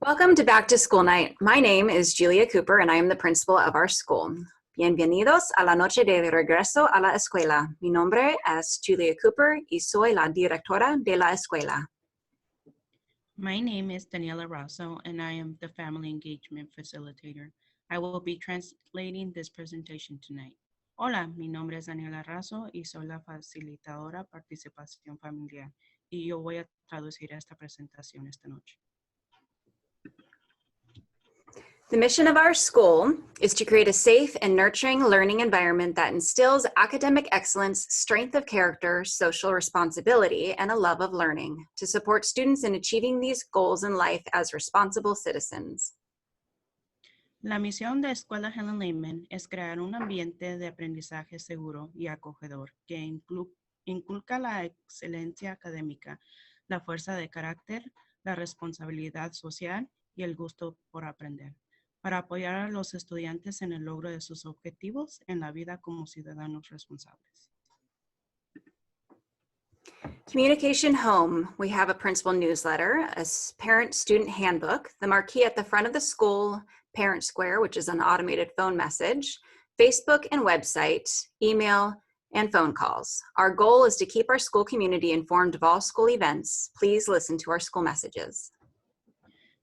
Welcome to Back to School Night. My name is Julia Cooper and I am the principal of our school. Bienvenidos a la noche de regreso a la escuela. Mi nombre es Julia Cooper y soy la directora de la escuela. My name is Daniela Rosso and I am the Family Engagement Facilitator. I will be translating this presentation tonight. Hola, mi nombre es Daniela Rosso y soy la facilitadora participación familiar y yo voy a traducir esta presentación esta noche. The mission of our school is to create a safe and nurturing learning environment that instills academic excellence, strength of character, social responsibility, and a love of learning to support students in achieving these goals in life as responsible citizens. La misión de Escuela Helen Lehman es crear un ambiente de aprendizaje seguro y acogedor que inculca la excelencia académica, la fuerza de carácter, la responsabilidad social y el gusto por aprender, para apoyar a los estudiantes en el logro de sus objetivos en la vida como ciudadanos responsables. Communication Home, we have a principal newsletter, a parent-student handbook, the marquee at the front of the school, Parent Square, which is an automated phone message, Facebook and website, email, and phone calls. Our goal is to keep our school community informed of all school events. Please listen to our school messages.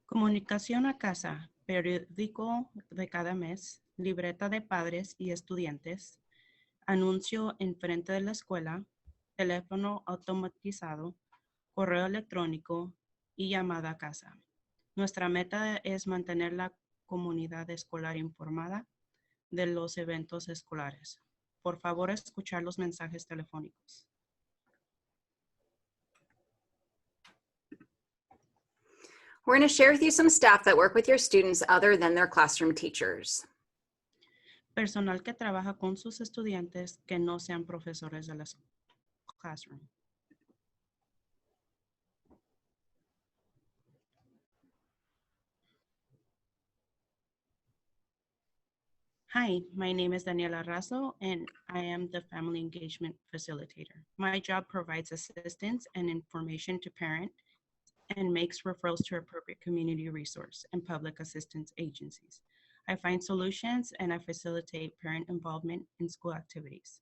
Comunicación a casa, periódico de cada mes, libreta de padres y estudiantes, anuncio en frente de la escuela, teléfono automatizado, correo electrónico y llamada a casa. Nuestra meta es mantener la comunidad escolar informada de los eventos escolares. Por favor, escuchar los mensajes telefónicos. We're going to share with you some staff that work with your students other than their classroom teachers. Personal que trabaja con sus estudiantes que no sean profesores de la classroom. Hi, my name is Daniela Razo and I am the Family Engagement Facilitator. My job provides assistance and information to parents and makes referrals to appropriate community resource and public assistance agencies. I find solutions and I facilitate parent involvement in school activities.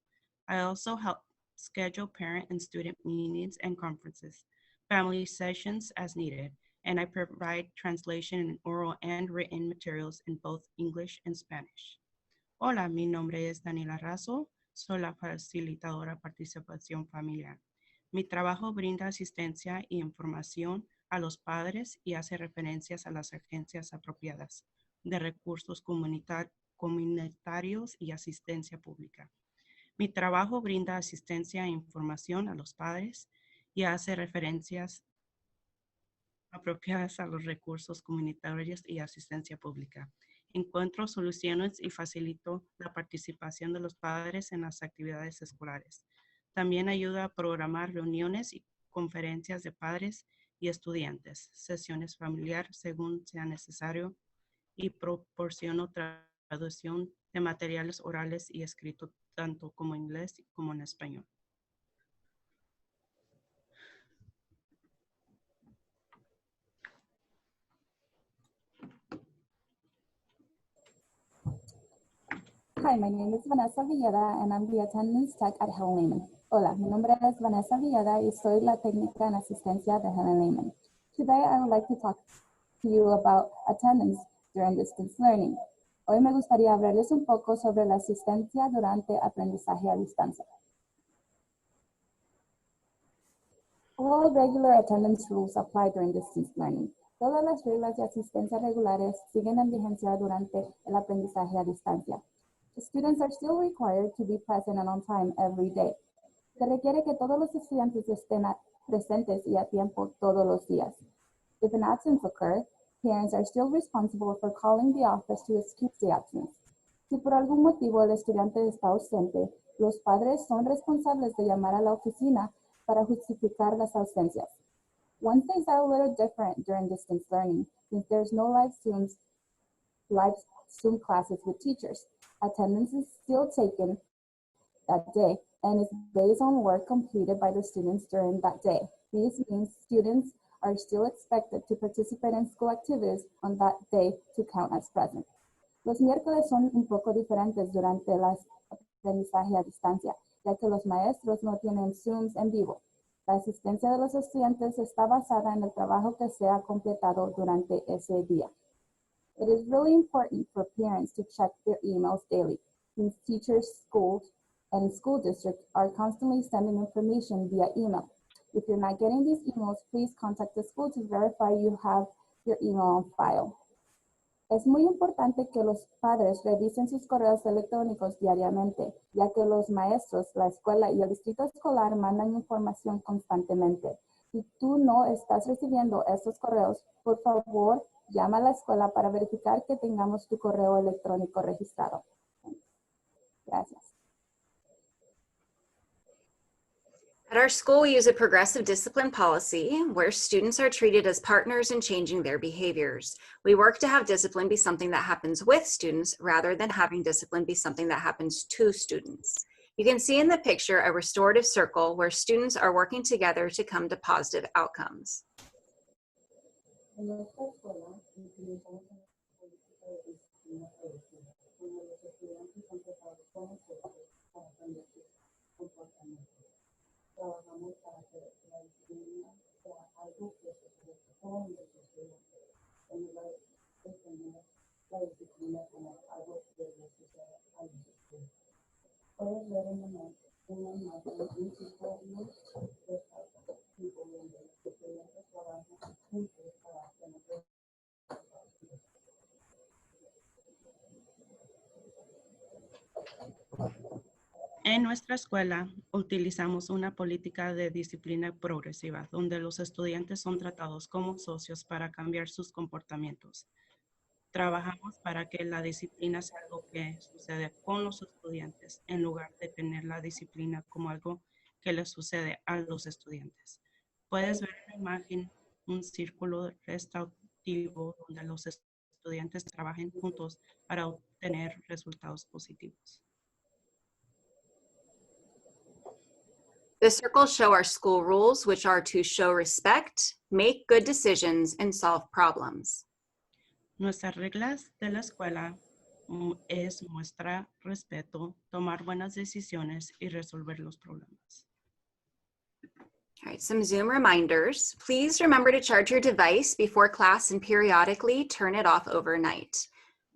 I also help schedule parent and student meetings and conferences, family sessions as needed, and I provide translation in oral and written materials in both English and Spanish. Hola, mi nombre es Daniela Razo, soy la facilitadora participación familiar. Mi trabajo brinda asistencia y información a los padres y hace referencias a las agencias apropiadas de recursos comunitarios y asistencia pública. Mi trabajo brinda asistencia e información a los padres y hace referencias apropiadas a los recursos comunitarios y asistencia pública. Encuentro soluciones y facilito la participación de los padres en las actividades escolares. También ayuda a programar reuniones y conferencias de padres y estudiantes, sesiones familiares según sea necesario y proporciono traducción de materiales orales y escritos tanto como en inglés como en español. Hi, my name is Vanessa Villada and I'm the attendance tech at Helen Lehman. Hola, mi nombre es Vanessa Villada y soy la técnica en asistencia de Helen Lehman. Today I would like to talk to you about attendance during distance learning. Hoy me gustaría hablarles un poco sobre la asistencia durante aprendizaje a distancia. All regular attendance rules apply during distance learning. Todas las reglas de asistencia regulares siguen en vigencia durante el aprendizaje a distancia. Students are still required to be present and on time every day. Se requiere que todos los estudiantes estén presentes y a tiempo todos los días. If an absence occurs, parents are still responsible for calling the office to excuse the absence. Si por algún motivo el estudiante está ausente, los padres son responsables de llamar a la oficina para justificar las ausencias. One things are a little different during distance learning, since there's no live Zoom classes with teachers. Attendance is still taken that day and is based on work completed by the students during that day. This means students are still expected to participate in school activities on that day to count as present. Los miércoles son un poco diferentes durante el aprendizaje a distancia, ya que los maestros no tienen Zooms en vivo. La asistencia de los estudiantes está basada en el trabajo que se ha completado durante ese día. It is really important for parents to check their emails daily, since teachers, schools, and school districts are constantly sending information via email. If you're not getting these emails, please contact the school to verify you have your email on file. Es muy importante que los padres revisen sus correos electrónicos diariamente, ya que los maestros, la escuela y el distrito escolar mandan información constantemente. Si tú no estás recibiendo estos correos, por favor, llama a la escuela para verificar que tengamos tu correo electrónico registrado. Gracias. At our school, we use a progressive discipline policy where students are treated as partners in changing their behaviors. We work to have discipline be something that happens with students rather than having discipline be something that happens to students. You can see in the picture a restorative circle where students are working together to come to positive outcomes. En nuestra escuela utilizamos una política de disciplina progresiva, donde los estudiantes han tratado con nosotros para cambiar sus comportamientos. Trabajamos para que la disciplina sea algo que se produce con los estudiantes, en lugar de tener la disciplina como algo que les sucede a los estudiantes. Puedes ver en una imagen un ciclo muy destacado, donde los estudiantes trabajan juntos para obtener resultados. En nuestra escuela utilizamos una política de disciplina progresiva donde los estudiantes son tratados como socios para cambiar sus comportamientos. Trabajamos para que la disciplina sea algo que sucede con los estudiantes en lugar de tener la disciplina como algo que les sucede a los estudiantes. Puedes ver en la imagen un círculo restaurativo donde los estudiantes trabajen juntos para obtener resultados positivos. The circles show our school rules, which are to show respect, make good decisions, and solve problems. Nuestras reglas de la escuela es mostrar respeto, tomar buenas decisiones y resolver los problemas. All right, some Zoom reminders. Please remember to charge your device before class and periodically turn it off overnight.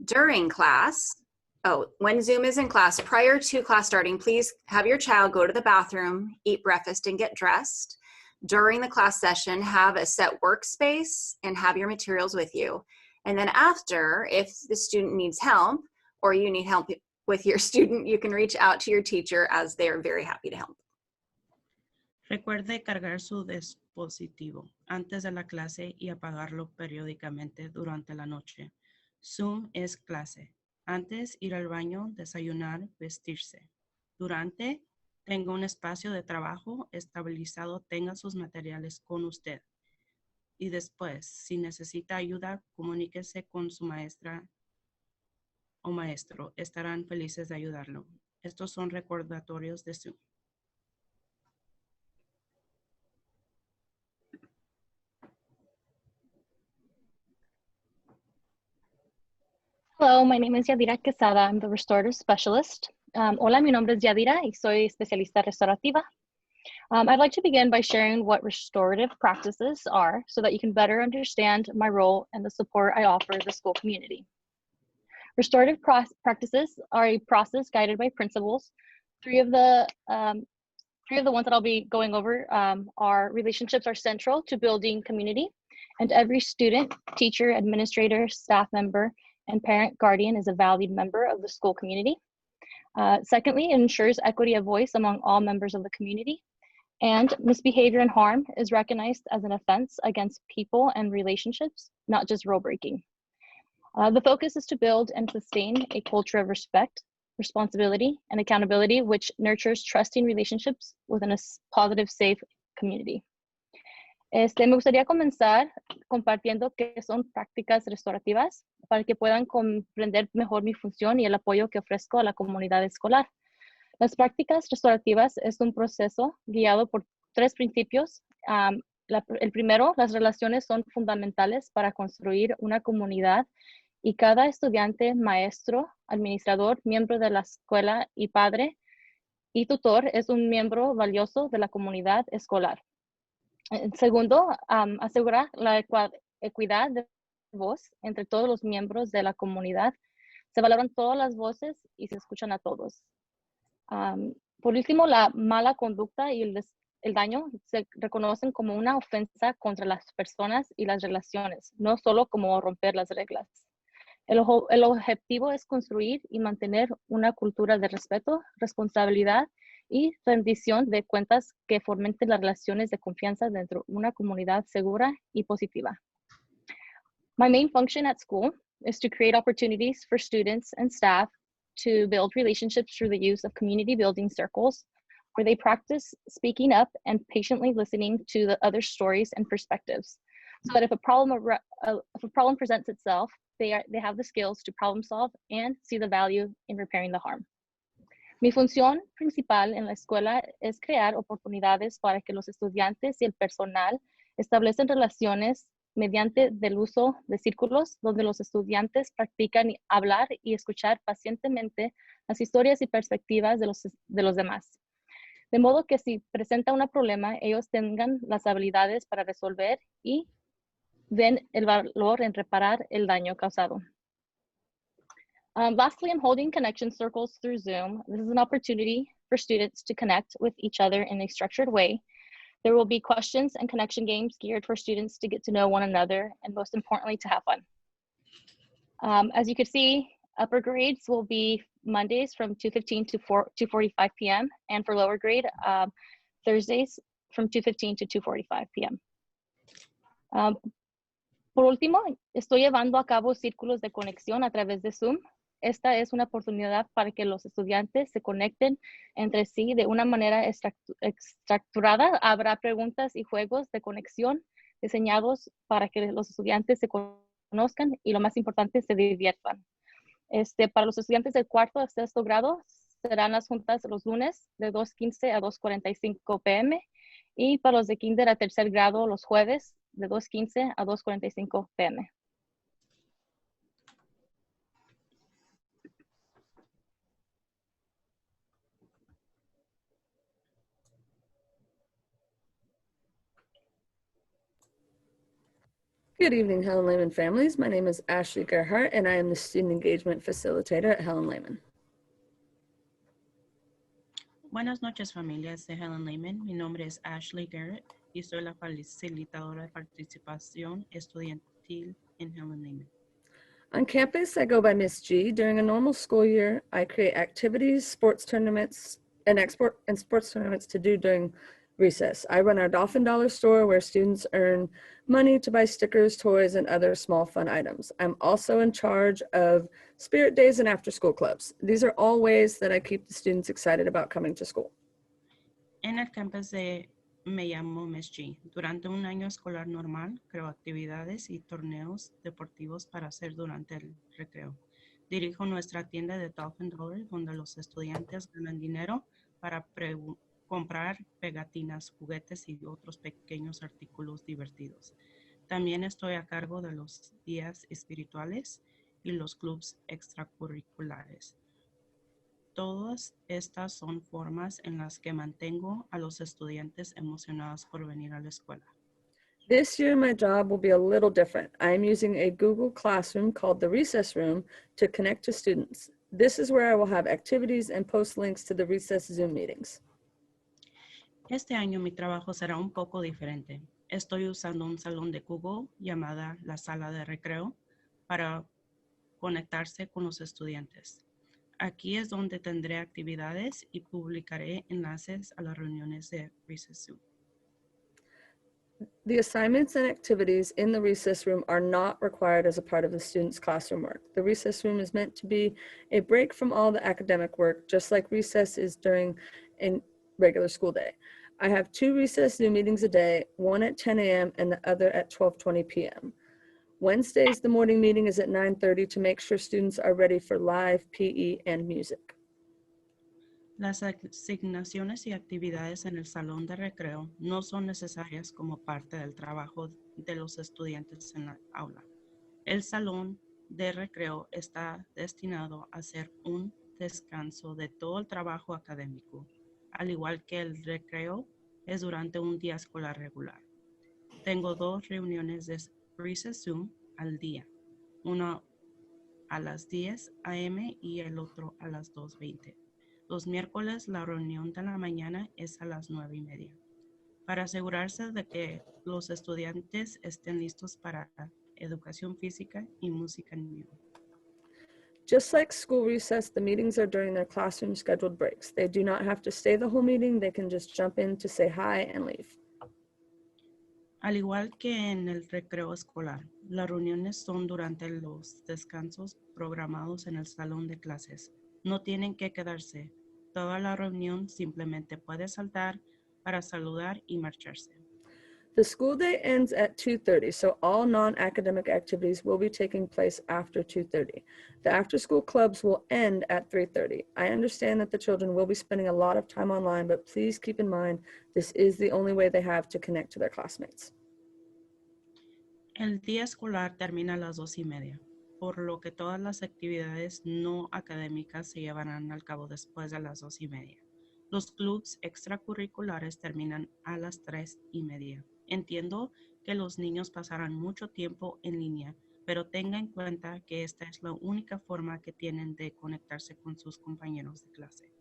During class, when Zoom is in class, prior to class starting, please have your child go to the bathroom, eat breakfast, and get dressed. During the class session, have a set workspace and have your materials with you. And then after, if the student needs help or you need help with your student, you can reach out to your teacher as they are very happy to help. Recuerde cargar su dispositivo antes de la clase y apagarlo periódicamente durante la noche. Zoom es clase. Antes, ir al baño, desayunar, vestirse. Durante, tenga un espacio de trabajo estabilizado, tenga sus materiales con usted. Y después, si necesita ayuda, comuníquese con su maestra o maestro. Estarán felices de ayudarlo. Estos son recordatorios de Zoom. Hello, my name is Yadira Quesada. I'm the restorative specialist. Hola, mi nombre es Yadira y soy especialista restaurativa. I'd like to begin by sharing what restorative practices are so that you can better understand my role and the support I offer the school community. Restorative practices are a process guided by principles. Three of the ones that I'll be going over are relationships are central to building community, and every student, teacher, administrator, staff member, and parent guardian is a valued member of the school community. Secondly, it ensures equity of voice among all members of the community. And misbehavior and harm is recognized as an offense against people and relationships, not just rule breaking. The focus is to build and sustain a culture of respect, responsibility, and accountability, which nurtures trusting relationships within a positive, safe community. Me gustaría comenzar compartiendo qué son prácticas restaurativas para que puedan comprender mejor mi función y el apoyo que ofrezco a la comunidad escolar. Las prácticas restaurativas es un proceso guiado por tres principios, El primero, las relaciones son fundamentales para construir una comunidad y cada estudiante, maestro, administrador, miembro de la escuela y padre y tutor es un miembro valioso de la comunidad escolar. Segundo, asegurar la equidad de voz entre todos los miembros de la comunidad. Se valoran todas las voces y se escuchan a todos. Por último, la mala conducta y el daño se reconocen como una ofensa contra las personas y las relaciones, no solo como romper las reglas. El objetivo es construir y mantener una cultura de respeto, responsabilidad y rendición de cuentas que fomenten las relaciones de confianza dentro de una comunidad segura y positiva. My main function at school is to create opportunities for students and staff to build relationships through the use of community building circles, where they practice speaking up and patiently listening to the other stories and perspectives, so that if a problem presents itself, they have the skills to problem solve and see the value in repairing the harm. Mi función principal en la escuela es crear oportunidades para que los estudiantes y el personal establecen relaciones mediante el uso de círculos donde los estudiantes practican hablar y escuchar pacientemente las historias y perspectivas de los demás. De modo que si presenta un problema, ellos tengan las habilidades para resolver y ven el valor en reparar el daño causado. Lastly, I'm holding connection circles through Zoom. This is an opportunity for students to connect with each other in a structured way. There will be questions and connection games geared for students to get to know one another and most importantly, to have fun. As you can see, upper grades will be Mondays from 2:15 to 2:45 p.m. and for lower grade, Thursdays from 2:15 to 2:45 p.m. Por último, estoy llevando a cabo círculos de conexión a través de Zoom. Esta es una oportunidad para que los estudiantes se conecten entre sí de una manera estructurada. Habrá preguntas y juegos de conexión diseñados para que los estudiantes se conozcan y lo más importante, se diviertan. Para los estudiantes del cuarto a sexto grado serán las juntas los lunes de 2:15 a 2:45 p.m. y para los de kinder a tercer grado los jueves de 2:15 a 2:45 p.m. Good evening, Helen Lehman families. My name is Ashley Gerhart, and I am the Student Engagement Facilitator at Helen Lehman. Buenas noches, familias de Helen Lehman. Mi nombre es Ashley Garrett y soy la facilitadora de participación estudiantil en Helen Lehman. On campus, I go by Miss G. During a normal school year, I create activities, sports tournaments, and sports tournaments to do during recess. I run our Dolphin Dollar store where students earn money to buy stickers, toys, and other small fun items. I'm also in charge of spirit days and after school clubs. These are all ways that I keep the students excited about coming to school. En el campus me llamo Miss G. Durante un año escolar normal, creo actividades y torneos deportivos para hacer durante el recreo. Dirijo nuestra tienda de Dolphin Dollar, donde los estudiantes ganan dinero para comprar pegatinas, juguetes y otros pequeños artículos divertidos. También estoy a cargo de los días espirituales y los clubes extracurriculares. Todas estas son formas en las que mantengo a los estudiantes emocionados por venir a la escuela. This year, my job will be a little different. I'm using a Google Classroom called the Recess Room to connect to students. This is where I will have activities and post links to the recess Zoom meetings. Este año mi trabajo será un poco diferente. Estoy usando un salón de Google llamada la sala de recreo para conectarse con los estudiantes. Aquí es donde tendré actividades y publicaré enlaces a las reuniones de Recess Zoom. The assignments and activities in the recess room are not required as a part of the students' classroom work. The recess room is meant to be a break from all the academic work, just like recess is during a regular school day. I have 2 recess Zoom meetings a day, one at 10 a.m. and the other at 12:20 p.m. Wednesdays, the morning meeting is at 9:30 to make sure students are ready for live PE and music. Las asignaciones y actividades en el salón de recreo no son necesarias como parte del trabajo de los estudiantes en la aula. El salón de recreo está destinado a ser un descanso de todo el trabajo académico, al igual que el recreo es durante un día escolar regular. Tengo 2 reuniones de Recess Zoom al día, una a las 10 a.m. y el otro a las 2:20. Los miércoles la reunión de la mañana es a las 9:30, para asegurarse de que los estudiantes estén listos para educación física y música en vivo. Just like school recess, the meetings are during their classroom scheduled breaks. They do not have to stay the whole meeting. They can just jump in to say hi and leave. Al igual que en el recreo escolar, las reuniones son durante los descansos programados en el salón de clases. No tienen que quedarse. Toda la reunión simplemente puede saltar para saludar y marcharse. The school day ends at 2:30, so all non-academic activities will be taking place after 2:30. The after-school clubs will end at 3:30. I understand that the children will be spending a lot of time online, but please keep in mind this is the only way they have to connect to their classmates. El día escolar termina a las 2:30, por lo que todas las actividades no académicas se llevarán al cabo después de las 2:30. Los clubs extracurriculares terminan a las 3:30. Entiendo que los niños pasarán mucho tiempo en línea, pero tenga en cuenta que esta es la única forma que tienen de conectarse con sus compañeros de clase.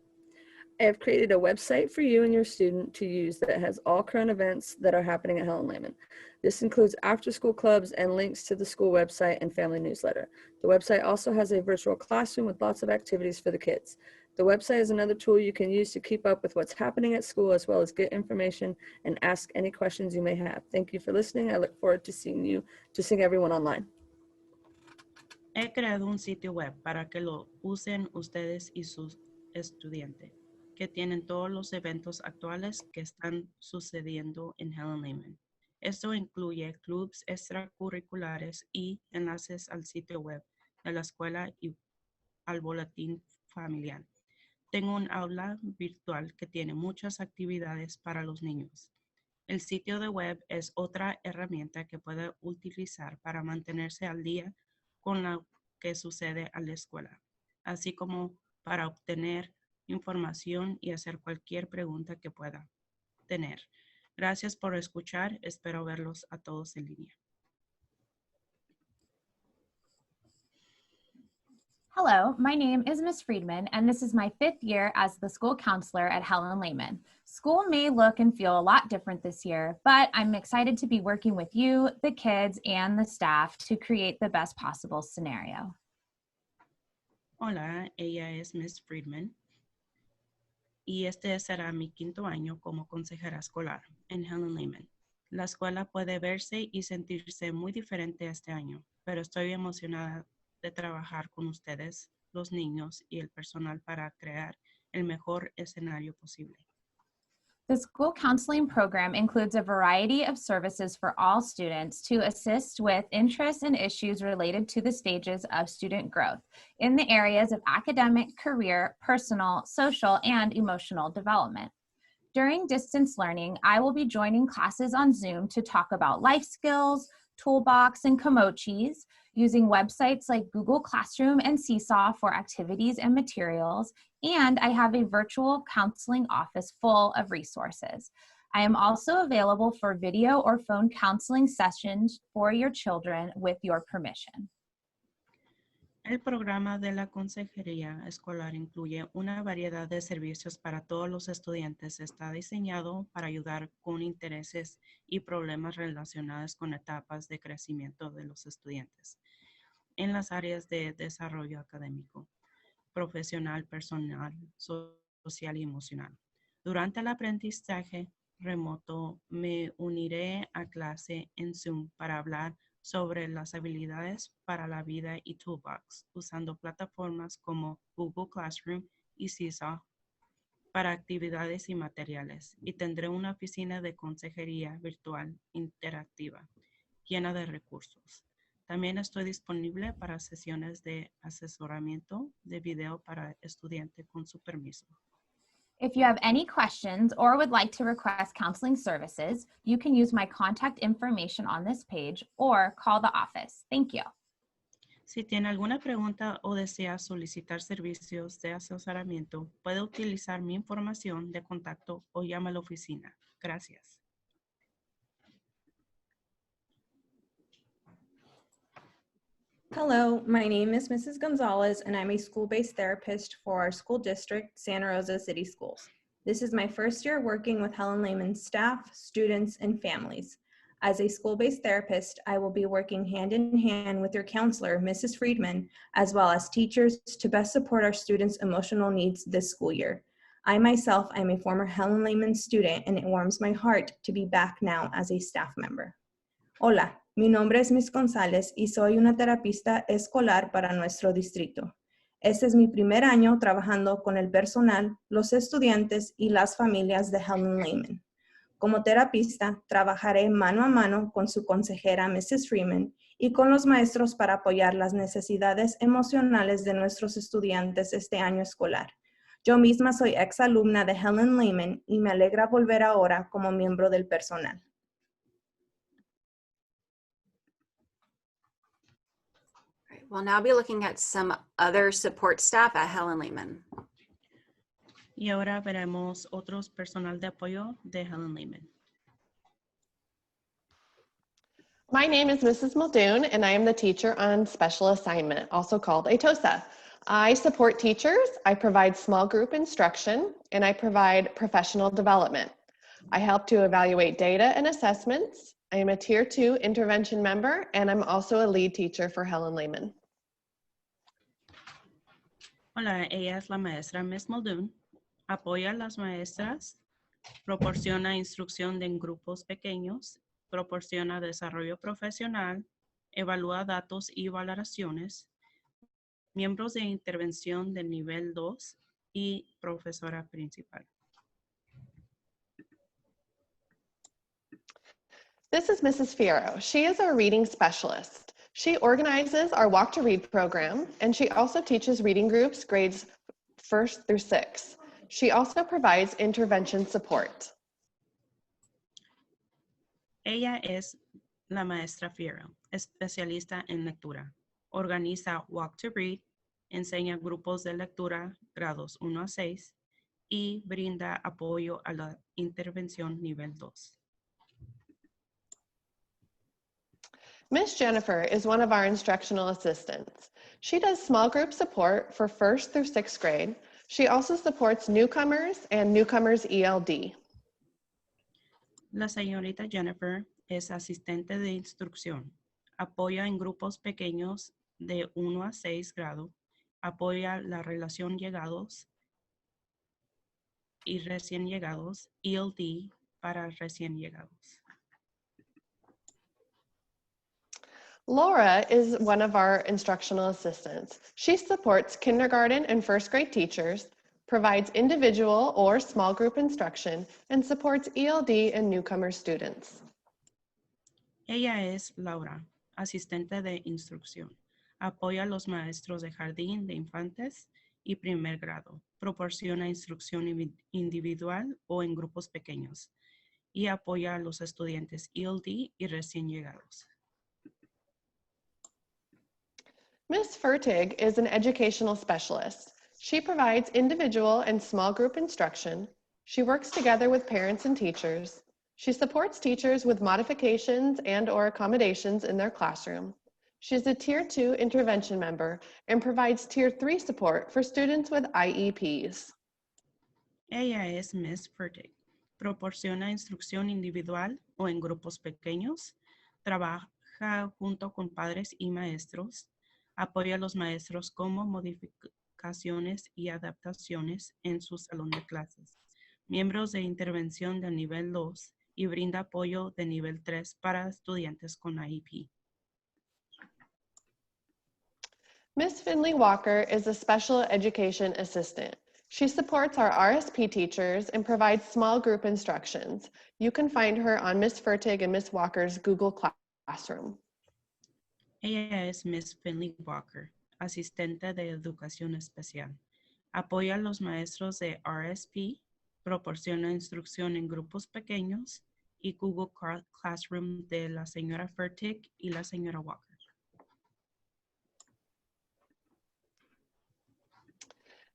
I have created a website for you and your student to use that has all current events that are happening at Helen Lehman. This includes after-school clubs and links to the school website and family newsletter. The website also has a virtual classroom with lots of activities for the kids. The website is another tool you can use to keep up with what's happening at school, as well as get information and ask any questions you may have. Thank you for listening. I look forward to seeing everyone online. He creado un sitio web para que lo usen ustedes y sus estudiantes, que tienen todos los eventos actuales que están sucediendo en Helen Lehman. Esto incluye clubs extracurriculares y enlaces al sitio web de la escuela y al boletín familiar. Tengo un aula virtual que tiene muchas actividades para los niños. El sitio de web es otra herramienta que puede utilizar para mantenerse al día con lo que sucede a la escuela, así como para obtener información y hacer cualquier pregunta que pueda tener. Gracias por escuchar. Espero verlos a todos en línea. Hello, my name is Ms. Friedman, and this is my 5th year as the school counselor at Helen Lehman. School may look and feel a lot different this year, but I'm excited to be working with you, the kids, and the staff to create the best possible scenario. Hola, ella es Ms. Friedman y este será mi 5º año como consejera escolar en Helen Lehman. La escuela puede verse y sentirse muy diferente este año, pero estoy emocionada de trabajar con ustedes, los niños y el personal para crear el mejor escenario posible. The school counseling program includes a variety of services for all students to assist with interests and issues related to the stages of student growth in the areas of academic, career, personal, social, and emotional development. During distance learning, I will be joining classes on Zoom to talk about life skills, Toolbox, and Komochis, using websites like Google Classroom and Seesaw for activities and materials, and I have a virtual counseling office full of resources. I am also available for video or phone counseling sessions for your children with your permission. El programa de la consejería escolar incluye una variedad de servicios para todos los estudiantes. Está diseñado para ayudar con intereses y problemas relacionados con etapas de crecimiento de los estudiantes en las áreas de desarrollo académico, profesional, personal, social y emocional. Durante el aprendizaje remoto, me uniré a clase en Zoom para hablar sobre las habilidades para la vida y Toolbox, usando plataformas como Google Classroom y Seesaw para actividades y materiales. Y tendré una oficina de consejería virtual interactiva, llena de recursos. También estoy disponible para sesiones de asesoramiento de video para estudiantes con su permiso. If you have any questions or would like to request counseling services, you can use my contact information on this page or call the office. Thank you. Si tiene alguna pregunta o desea solicitar servicios de asesoramiento, puede utilizar mi información de contacto o llama a la oficina. Gracias. Hello, my name is Mrs. Gonzalez, and I'm a school-based therapist for our school district, Santa Rosa City Schools. This is my first year working with Helen Lehman staff, students, and families. As a school-based therapist, I will be working hand in hand with your counselor, Mrs. Friedman, as well as teachers to best support our students' emotional needs this school year. I myself am a former Helen Lehman student, and it warms my heart to be back now as a staff member. Hola, mi nombre es Miss González y soy una terapista escolar para nuestro distrito. Este es mi primer año trabajando con el personal, los estudiantes y las familias de Helen Lehman. Como terapista, trabajaré mano a mano con su consejera Mrs. Freeman y con los maestros para apoyar las necesidades emocionales de nuestros estudiantes este año escolar. Yo misma soy exalumna de Helen Lehman y me alegra volver ahora como miembro del personal. We'll now be looking at some other support staff at Helen Lehman. Y ahora veremos otros personal de apoyo de Helen Lehman. My name is Mrs. Muldoon, and I am the teacher on special assignment, also called a TOSA. I support teachers, I provide small group instruction, and I provide professional development. I help to evaluate data and assessments. I am a Tier 2 intervention member, and I'm also a lead teacher for Helen Lehman. Hola, ella es la maestra Miss Muldoon. Apoya a las maestras, proporciona instrucción en grupos pequeños, proporciona desarrollo profesional, evalúa datos y valoraciones, miembros de intervención del nivel 2 y profesora principal. This is Mrs. Fierro. She is our reading specialist. She organizes our Walk to Read program, and she also teaches reading groups grades 1st through 6. She also provides intervention support. Ella es la maestra Fierro, especialista en lectura. Organiza Walk to Read, enseña grupos de lectura grados 1 a 6 y brinda apoyo a la intervención nivel 2. Miss Jennifer is one of our instructional assistants. She does small group support for 1st through 6th grade. She also supports newcomers and newcomers ELD. La señorita Jennifer es asistente de instrucción. Apoya en grupos pequeños de 1 a 6 grado. Apoya la relación llegados y recién llegados, ELD para recién llegados. Laura is one of our instructional assistants. She supports kindergarten and 1st grade teachers, provides individual or small group instruction, and supports ELD and newcomer students. Ella es Laura, asistente de instrucción. Apoya a los maestros de jardín de infantes y primer grado. Proporciona instrucción individual o en grupos pequeños. Y apoya a los estudiantes ELD y recién llegados. Ms. Fertig is an educational specialist. She provides individual and small group instruction. She works together with parents and teachers. She supports teachers with modifications and/or accommodations in their classroom. She's a Tier 2 intervention member and provides Tier 3 support for students with IEPs. Ella es Ms. Fertig. Proporciona instrucción individual o en grupos pequeños. Trabaja junto con padres y maestros. Apoya a los maestros como modificaciones y adaptaciones en su salón de clases. Miembros de intervención del nivel 2 y brinda apoyo de nivel 3 para estudiantes con IEP. Ms. Finley Walker is a special education assistant. She supports our RSP teachers and provides small group instructions. You can find her on Ms. Fertig and Ms. Walker's Google Classroom. Ella es Ms. Finley Walker, asistente de educación especial. Apoya a los maestros de RSP proporciona instrucción en grupos pequeños, y Google Classroom de la señora Fertig y la señora Walker.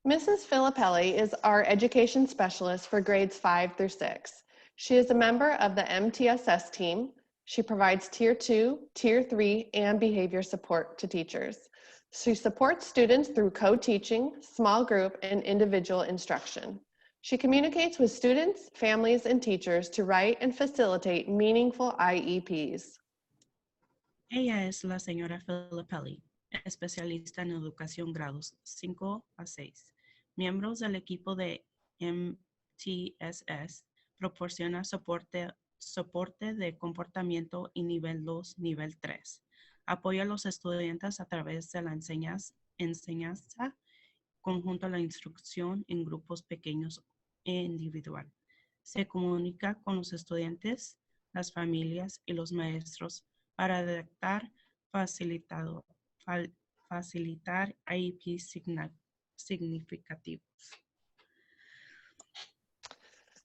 Mrs. Filippelli is our education specialist for grades 5 through 6. She is a member of the MTSS team. She provides Tier 2, Tier 3, and behavior support to teachers. She supports students through co-teaching, small group, and individual instruction. She communicates with students, families, and teachers to write and facilitate meaningful IEPs. Ella es la señora Filippelli, especialista en educación grados 5 a 6. Miembros del equipo de MTSS proporciona soporte de comportamiento y nivel 2, nivel 3. Apoya a los estudiantes a través de la enseñanza conjunto a la instrucción en grupos pequeños e individual. Se comunica con los estudiantes, las familias y los maestros para adaptar, facilitar IEPs significativos.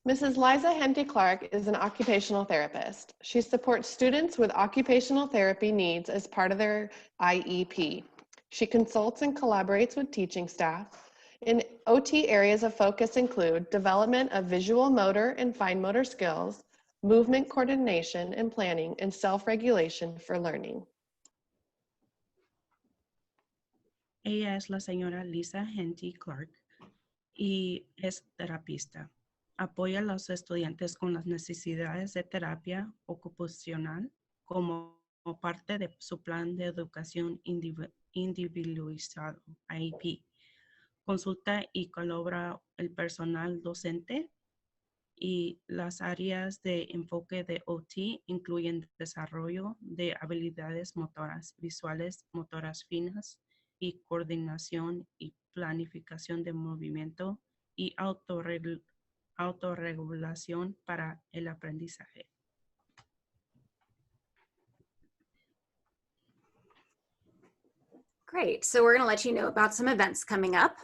Mrs. Liza Henty Clark is an occupational therapist. She supports students with occupational therapy needs as part of their IEP. She consults and collaborates with teaching staff. In OT, areas of focus include development of visual motor and fine motor skills, movement coordination and planning, and self-regulation for learning. Ella es la señora Lisa Henty Clark y es terapista. Apoya a los estudiantes con las necesidades de terapia ocupacional como parte de su plan de educación individualizado, IEP. Consulta y colabora el personal docente y las áreas de enfoque de OT incluyen desarrollo de habilidades motoras, visuales, motoras finas y coordinación y planificación de movimiento y autorregulación para el aprendizaje. Great. So we're going to let you know about some events coming up.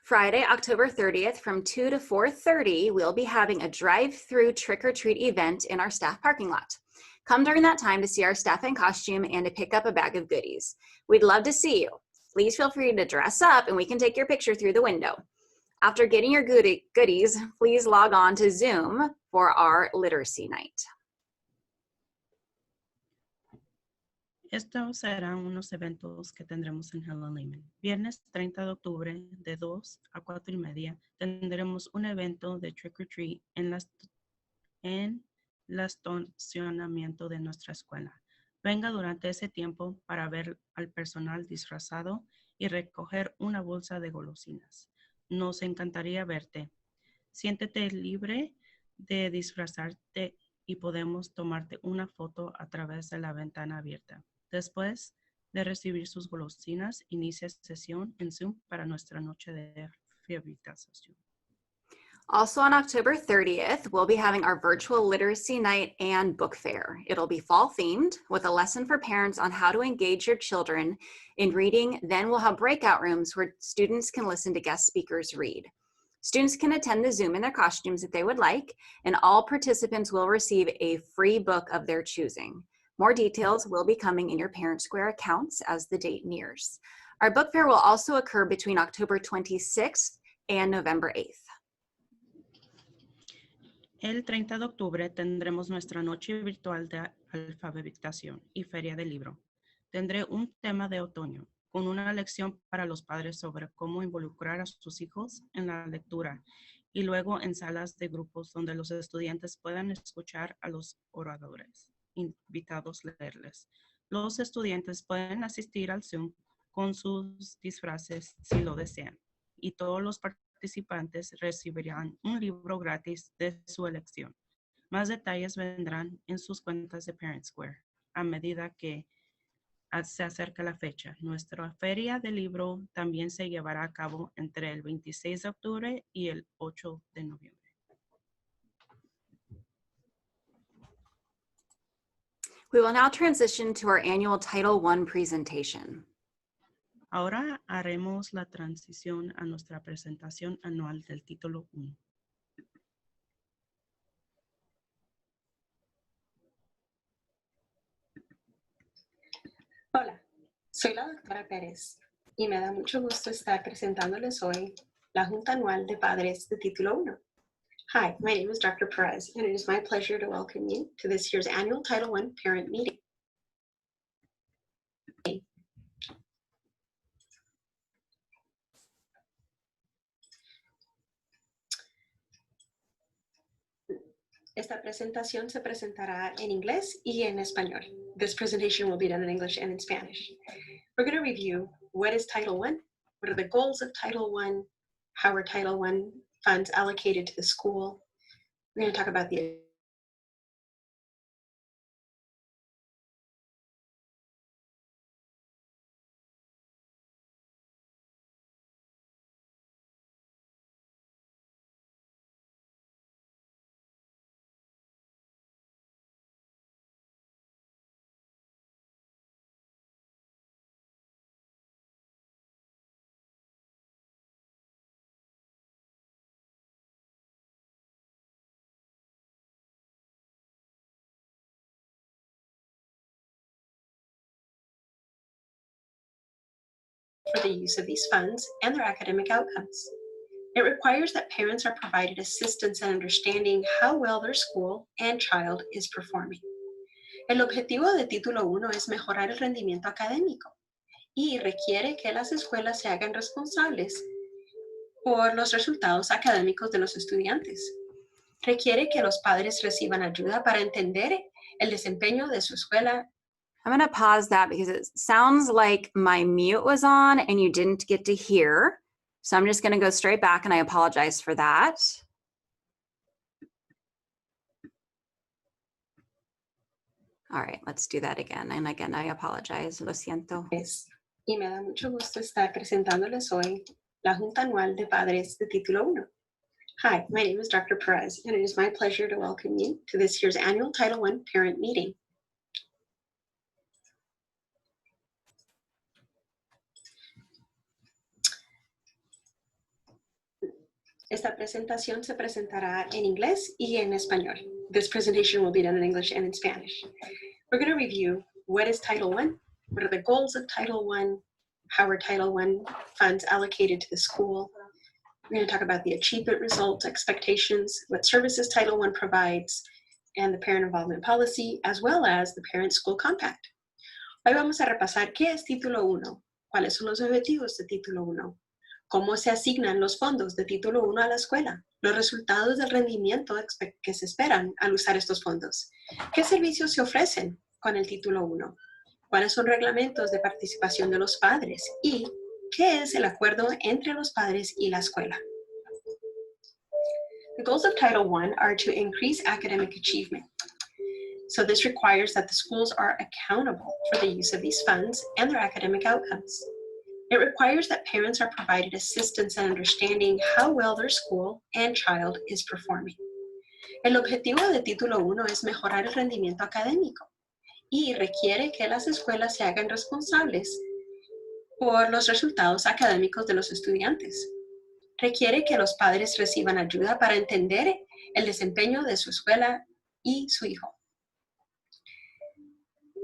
Friday, October 30th from 2 to 4:30, we'll be having a drive-through trick-or-treat event in our staff parking lot. Come during that time to see our staff in costume and to pick up a bag of goodies. We'd love to see you. Please feel free to dress up and we can take your picture through the window. After getting your goodies, please log on to Zoom for our literacy night. Estos serán unos eventos que tendremos en Helen Lehman. Viernes 30 de octubre de 2 a 4:30 tendremos un evento de Trick or Treat en el estacionamiento de nuestra escuela. Venga durante ese tiempo para ver al personal disfrazado y recoger una bolsa de golosinas. Nos encantaría verte. Siéntete libre de disfrazarte y podemos tomarte una foto a través de la ventana abierta. Después de recibir sus golosinas, inicia sesión en Zoom para nuestra noche de rehabilitación. Also on October 30th, we'll be having our virtual literacy night and book fair. It'll be fall themed with a lesson for parents on how to engage your children in reading. Then we'll have breakout rooms where students can listen to guest speakers read. Students can attend the Zoom in their costumes if they would like, and all participants will receive a free book of their choosing. More details will be coming in your Parent Square accounts as the date nears. Our book fair will also occur between October 26th and November 8th. El 30 de octubre tendremos nuestra noche virtual de alfabetización y feria del libro. Tendré un tema de otoño con una lección para los padres sobre cómo involucrar a sus hijos en la lectura y luego en salas de grupos donde los estudiantes puedan escuchar a los oradores invitados a leerles. Los estudiantes pueden asistir al Zoom con sus disfraces si lo desean y todos los participantes recibirán un libro gratis de su elección. Más detalles vendrán en sus cuentas de Parent Square a medida que se acerca la fecha. Nuestra feria del libro también se llevará a cabo entre el 26 de octubre y el 8 de noviembre. We will now transition to our annual Title I presentation. Ahora haremos la transición a nuestra presentación anual del título 1. Hola, soy la doctora Pérez y me da mucho gusto estar presentándoles hoy la Junta Anual de Padres de Título 1. Hi, my name is Dr. Perez, and it is my pleasure to welcome you to this year's annual Title I parent meeting. Esta presentación se presentará en inglés y en español. This presentation will be done in English and in Spanish. We're going to review what is Title I, what are the goals of Title I, how are Title I funds allocated to the school. We're going to talk about the for the use of these funds and their academic outcomes. It requires that parents are provided assistance in understanding how well their school and child is performing. El objetivo de Título 1 es mejorar el rendimiento académico y requiere que las escuelas se hagan responsables por los resultados académicos de los estudiantes. Requiere que los padres reciban ayuda para entender el desempeño de su escuela. I'm going to pause that because it sounds like my mute was on and you didn't get to hear. So I'm just going to go straight back and I apologize for that. All right, let's do that again. And again, I apologize. Lo siento. Y me da mucho gusto estar presentándoles hoy la Junta Anual de Padres de Título 1. Hi, my name is Dr. Perez, and it is my pleasure to welcome you to this year's annual Title I parent meeting. Esta presentación se presentará en inglés y en español. This presentation will be done in English and in Spanish. We're going to review what is Title I, what are the goals of Title I, how are Title I funds allocated to the school. We're going to talk about the achievement results, expectations, what services Title I provides, and the parent involvement policy, as well as the parent-school compact. Hoy vamos a repasar qué es Título 1, cuáles son los objetivos de Título 1, cómo se asignan los fondos de Título 1 a la escuela, los resultados del rendimiento que se esperan al usar estos fondos, qué servicios se ofrecen con el Título 1, cuáles son reglamentos de participación de los padres y qué es el acuerdo entre los padres y la escuela. The goals of Title I are to increase academic achievement. So this requires that the schools are accountable for the use of these funds and their academic outcomes. It requires that parents are provided assistance in understanding how well their school and child is performing. El objetivo de Título 1 es mejorar el rendimiento académico y requiere que las escuelas se hagan responsables por los resultados académicos de los estudiantes. Requiere que los padres reciban ayuda para entender el desempeño de su escuela y su hijo.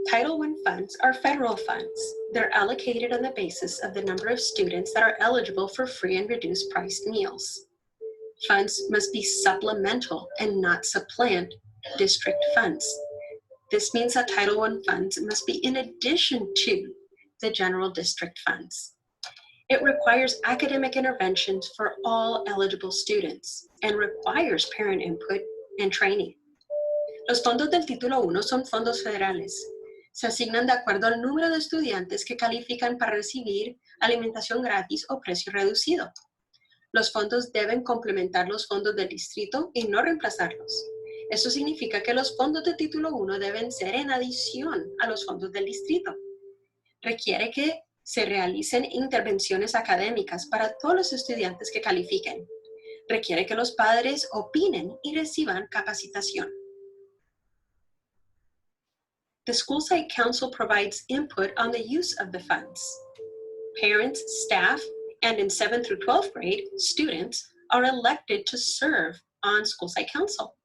Title I funds are federal funds. They're allocated on the basis of the number of students that are eligible for free and reduced priced meals. Funds must be supplemental and not supplant district funds. This means that Title I funds must be in addition to the general district funds. It requires academic interventions for all eligible students and requires parent input and training. Los fondos del Título 1 son fondos federales. Se asignan de acuerdo al número de estudiantes que califican para recibir alimentación gratis o precio reducido. Los fondos deben complementar los fondos del distrito y no reemplazarlos. Esto significa que los fondos de Título 1 deben ser en adición a los fondos del distrito. Requiere que se realicen intervenciones académicas para todos los estudiantes que califiquen. Requiere que los padres opinen y reciban capacitación. The School Site Council provides input on the use of the funds. Parents, staff, and in 7th through 12th grade, students are elected to serve on School Site Council.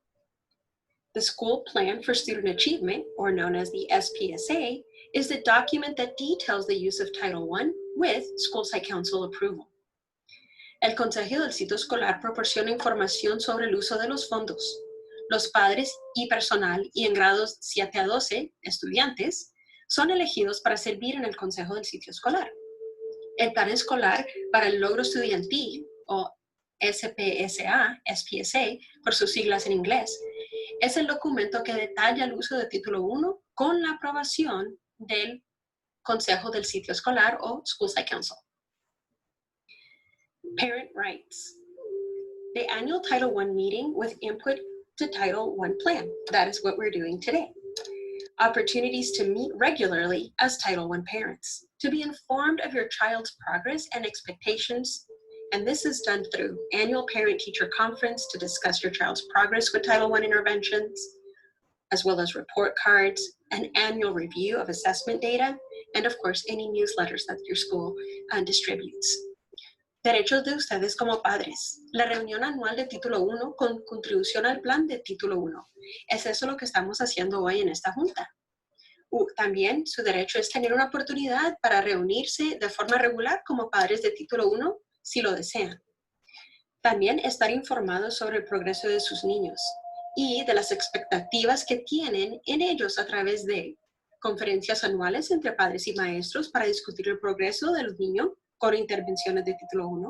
The School Plan for Student Achievement, or known as the SPSA, is the document that details the use of Title I with School Site Council approval. El Consejo del Sitio Escolar proporciona información sobre el uso de los fondos. Los padres y personal y en grados 7 a 12, estudiantes, son elegidos para servir en el Consejo del Sitio Escolar. El Plan Escolar para el Logro Estudiantil, o SPSA, por sus siglas en inglés, es el documento que detalla el uso de Título I con la aprobación del Consejo del Sitio Escolar o School Site Council. Parent rights. The annual Title I meeting with input to Title I plan. That is what we're doing today. Opportunities to meet regularly as Title I parents, to be informed of your child's progress and expectations. And this is done through annual parent-teacher conference to discuss your child's progress with Title I interventions, as well as report cards, an annual review of assessment data, and of course, any newsletters that your school distributes. Derechos de ustedes como padres. La reunión anual de Título I con contribución al plan de Título I. Es eso lo que estamos haciendo hoy en esta junta. También su derecho es tener una oportunidad para reunirse de forma regular como padres de Título I si lo desean. También estar informados sobre el progreso de sus niños y de las expectativas que tienen en ellos a través de conferencias anuales entre padres y maestros para discutir el progreso del niño con intervenciones de Título I,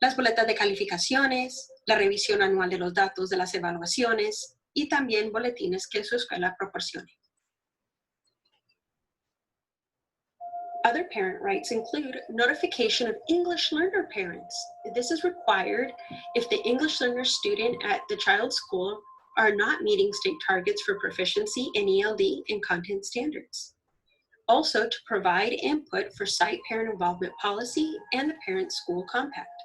las boletas de calificaciones, la revisión anual de los datos de las evaluaciones y también boletines que su escuela proporcione. Other parent rights include notification of English learner parents. This is required if the English learner student at the child's school are not meeting state targets for proficiency in ELD and content standards. Also, to provide input for site parent involvement policy and the parent-school compact.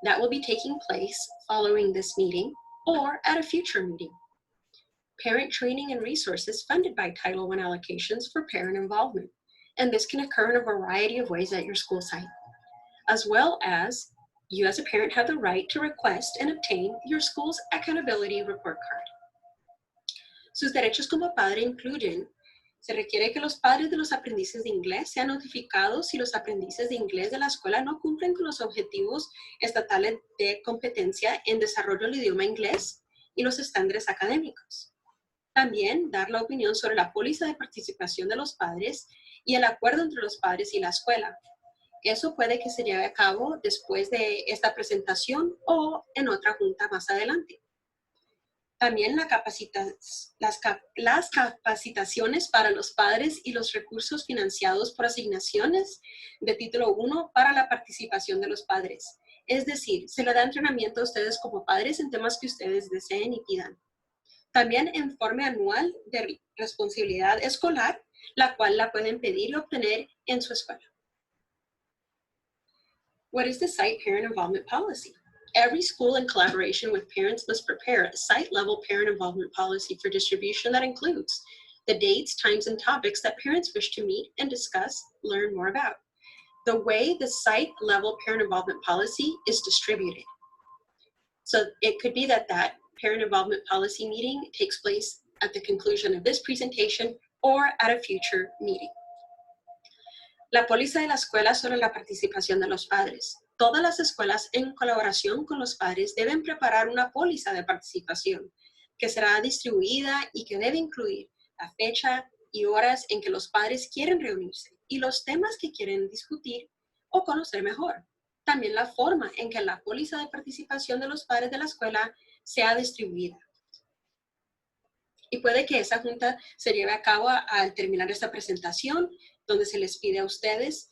That will be taking place following this meeting or at a future meeting. Parent training and resources funded by Title I allocations for parent involvement. And this can occur in a variety of ways at your school site, as well as you as a parent have the right to request and obtain your school's accountability report card. Sus derechos como padre incluyen: se requiere que los padres de los aprendices de inglés sean notificados si los aprendices de inglés de la escuela no cumplen con los objetivos estatales de competencia en desarrollo del idioma inglés y los estándares académicos. También dar la opinión sobre la póliza de participación de los padres y el acuerdo entre los padres y la escuela. Eso puede que se lleve a cabo después de esta presentación o en otra junta más adelante. También las capacitaciones para los padres y los recursos financiados por asignaciones de Título I para la participación de los padres. Es decir, se le da entrenamiento a ustedes como padres en temas que ustedes deseen y pidan. También informe anual de responsabilidad escolar, la cual la pueden pedir y obtener en su escuela. What is the site parent involvement policy? Every school in collaboration with parents must prepare a site-level parent involvement policy for distribution that includes the dates, times, and topics that parents wish to meet and discuss, learn more about. The way the site-level parent involvement policy is distributed. So it could be that that parent involvement policy meeting takes place at the conclusion of this presentation or at a future meeting. La póliza de la escuela sobre la participación de los padres. Todas las escuelas en colaboración con los padres deben preparar una póliza de participación que será distribuida y que debe incluir la fecha y horas en que los padres quieren reunirse y los temas que quieren discutir o conocer mejor. También la forma en que la póliza de participación de los padres de la escuela sea distribuida. Y puede que esa junta se lleve a cabo al terminar esta presentación, donde se les pide a ustedes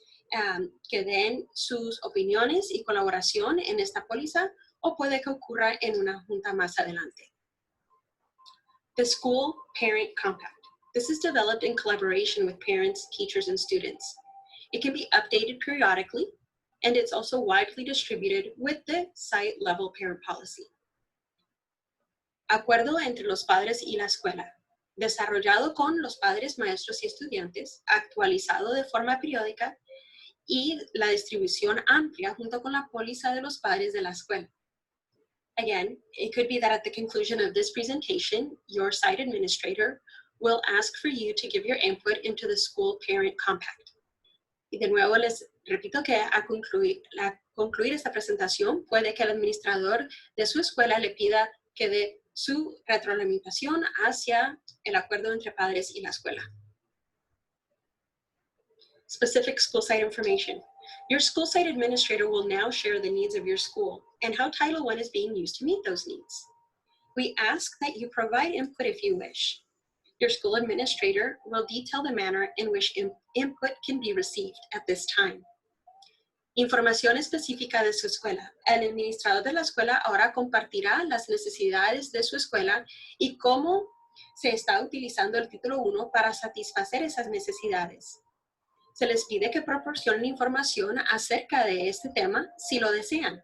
que den sus opiniones y colaboración en esta póliza, o puede que ocurra en una junta más adelante. The School Parent Compact. This is developed in collaboration with parents, teachers, and students. It can be updated periodically, and it's also widely distributed with the site-level parent policy. Acuerdo entre los padres y la escuela. Desarrollado con los padres, maestros y estudiantes, actualizado de forma periódica y la distribución amplia junto con la póliza de los padres de la escuela. Again, it could be that at the conclusion of this presentation, your site administrator will ask for you to give your input into the school parent compact. Y de nuevo les repito que a concluir esta presentación puede que el administrador de su escuela le pida que dé su retroalimentación hacia el acuerdo entre padres y la escuela. Specific school site information. Your school site administrator will now share the needs of your school and how Title I is being used to meet those needs. We ask that you provide input if you wish. Your school administrator will detail the manner in which input can be received at this time. Información específica de su escuela. El administrador de la escuela ahora compartirá las necesidades de su escuela y cómo se está utilizando el título 1 para satisfacer esas necesidades. Se les pide que proporcionen información acerca de este tema si lo desean.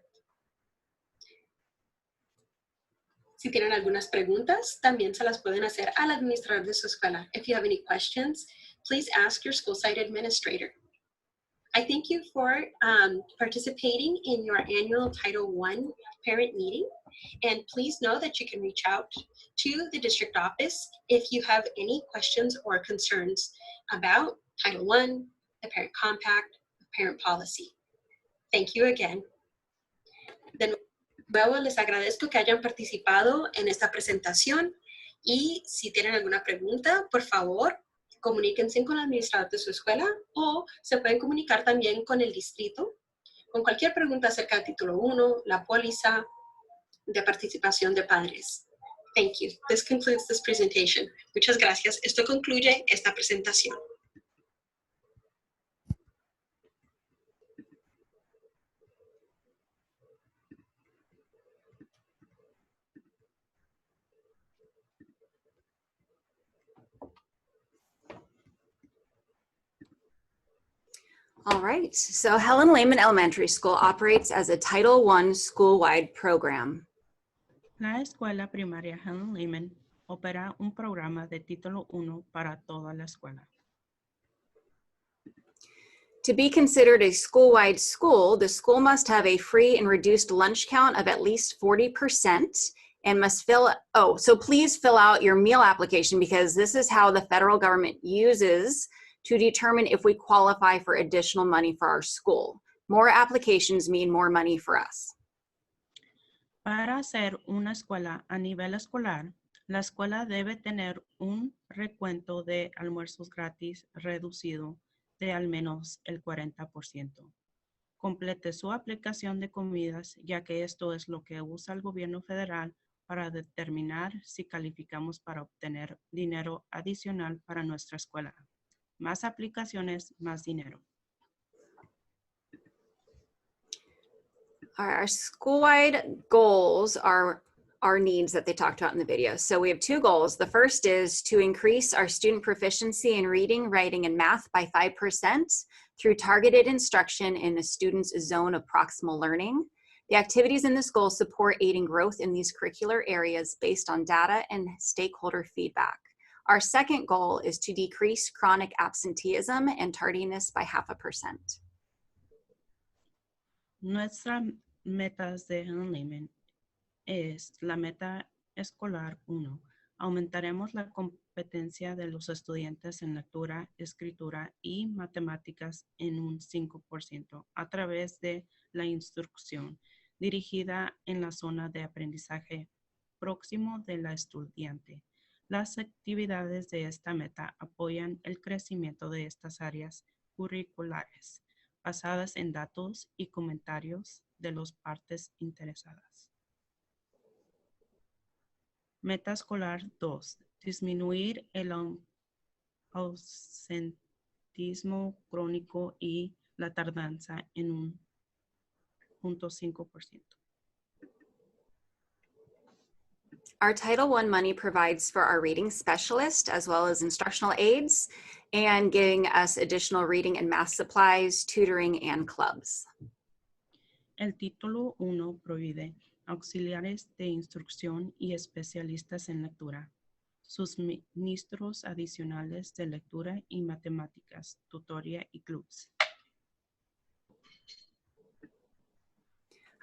Si tienen algunas preguntas, también se las pueden hacer al administrador de su escuela. If you have any questions, please ask your school site administrator. I thank you for participating in your annual Title I parent meeting. And please know that you can reach out to the district office if you have any questions or concerns about Title I, the parent compact, the parent policy. Thank you again. De nuevo, les agradezco que hayan participado en esta presentación y si tienen alguna pregunta, por favor, comuníquense con el administrador de su escuela o se pueden comunicar también con el distrito con cualquier pregunta acerca del título 1, la póliza de participación de padres. Thank you. This concludes this presentation. Muchas gracias. Esto concluye esta presentación. All right, so Helen Lehman Elementary School operates as a Title I school-wide program. La escuela primaria Helen Lehman opera un programa de título 1 para toda la escuela. To be considered a school-wide school, the school must have a free and reduced lunch count of at least 40% and must so please fill out your meal application because this is how the federal government uses to determine if we qualify for additional money for our school. More applications mean more money for us. Para ser una escuela a nivel escolar, la escuela debe tener un recuento de almuerzos gratis reducido de al menos el 40%. Complete su aplicación de comidas, ya que esto es lo que usa el gobierno federal para determinar si calificamos para obtener dinero adicional para nuestra escuela. Más aplicaciones, más dinero. Our school-wide goals are our needs that they talked about in the video. So we have two goals. The first is to increase our student proficiency in reading, writing, and math by 5% through targeted instruction in a student's zone of proximal learning. The activities in this goal support aiding growth in these curricular areas based on data and stakeholder feedback. Our second goal is to decrease chronic absenteeism and tardiness by 0.5%. Nuestras metas de Helen Lehman es la meta escolar 1. Aumentaremos la competencia de los estudiantes en lectura, escritura y matemáticas en un 5% a través de la instrucción dirigida en la zona de aprendizaje próximo de la estudiante. Las actividades de esta meta apoyan el crecimiento de estas áreas curriculares basadas en datos y comentarios de las partes interesadas. Meta escolar 2. Disminuir el ausentismo crónico y la tardanza en un 0.5%. Our Title I money provides for our reading specialist as well as instructional aides and giving us additional reading and math supplies, tutoring, and clubs. El título 1 provee auxiliares de instrucción y especialistas en lectura, suministros adicionales de lectura y matemáticas, tutoría y clubs.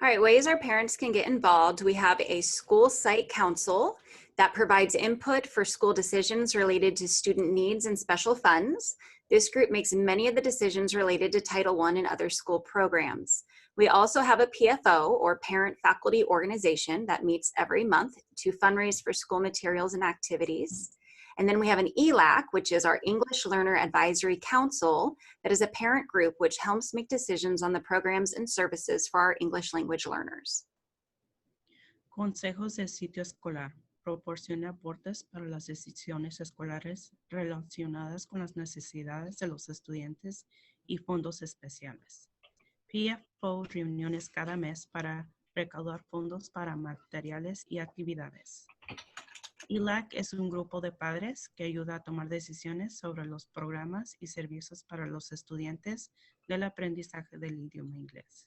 All right, ways our parents can get involved. We have a school site council that provides input for school decisions related to student needs and special funds. This group makes many of the decisions related to Title I and other school programs. We also have a PFO, or Parent Faculty Organization, that meets every month to fundraise for school materials and activities. And then we have an ELAC, which is our English Learner Advisory Council, that is a parent group which helps make decisions on the programs and services for our English language learners. Consejos de sitio escolar. Proporciona aportes para las decisiones escolares relacionadas con las necesidades de los estudiantes y fondos especiales. PFO reuniones cada mes para recaudar fondos para materiales y actividades. ELAC es un grupo de padres que ayuda a tomar decisiones sobre los programas y servicios para los estudiantes del aprendizaje del idioma inglés.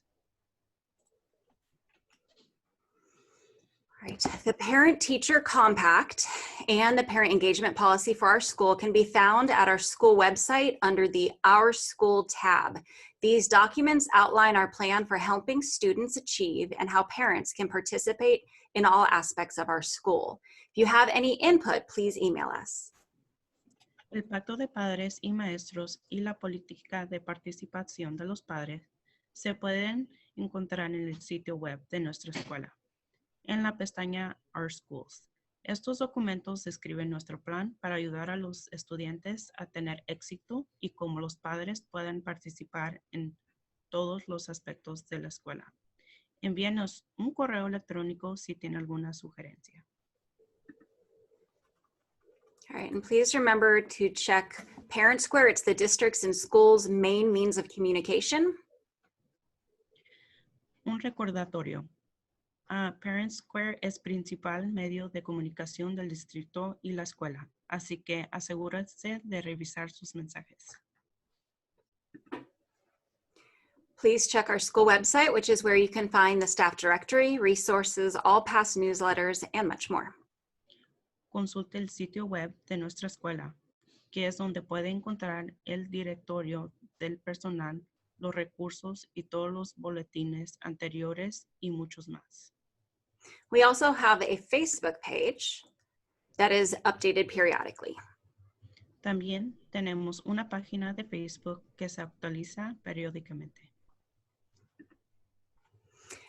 Right. The Parent-Teacher Compact and the Parent Engagement Policy for our school can be found at our school website under the Our School tab. These documents outline our plan for helping students achieve and how parents can participate in all aspects of our school. If you have any input, please email us. El Pacto de Padres y Maestros y la Política de Participación de los Padres se pueden encontrar en el sitio web de nuestra escuela, en la pestaña Our Schools. Estos documentos describen nuestro plan para ayudar a los estudiantes a tener éxito y cómo los padres pueden participar en todos los aspectos de la escuela. Envíenos un correo electrónico si tiene alguna sugerencia. All right, and please remember to check Parent Square. It's the district's and schools' main means of communication. Un recordatorio. Parent Square es principal medio de comunicación del distrito y la escuela, así que asegúrese de revisar sus mensajes. Please check our school website, which is where you can find the staff directory, resources, all past newsletters, and much more. Consulte el sitio web de nuestra escuela, que es donde puede encontrar el directorio del personal, los recursos y todos los boletines anteriores y muchos más. We also have a Facebook page that is updated periodically. También tenemos una página de Facebook que se actualiza periódicamente.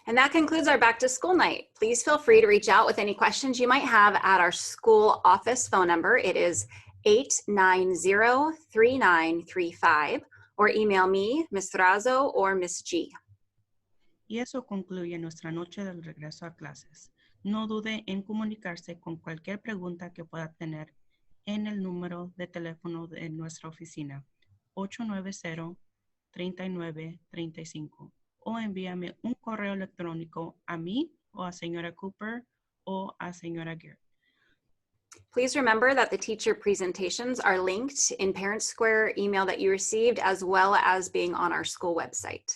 And that concludes our back to school night. Please feel free to reach out with any questions you might have at our school office phone number. It is 890-3935, or email me, Ms. Razo, or Ms. G. Y eso concluye nuestra noche del regreso a clases. No dude en comunicarse con cualquier pregunta que pueda tener en el número de teléfono de nuestra oficina, 890-3935, o envíame un correo electrónico a mí o a señora Cooper o a señora Gear. Please remember that the teacher presentations are linked in Parent Square email that you received, as well as being on our school website.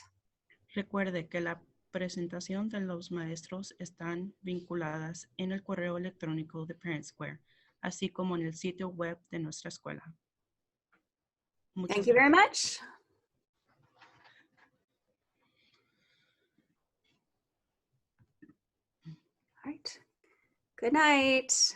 Recuerde que la presentación de los maestros están vinculadas en el correo electrónico de Parent Square, así como en el sitio web de nuestra escuela. Thank you very much. All right. Good night.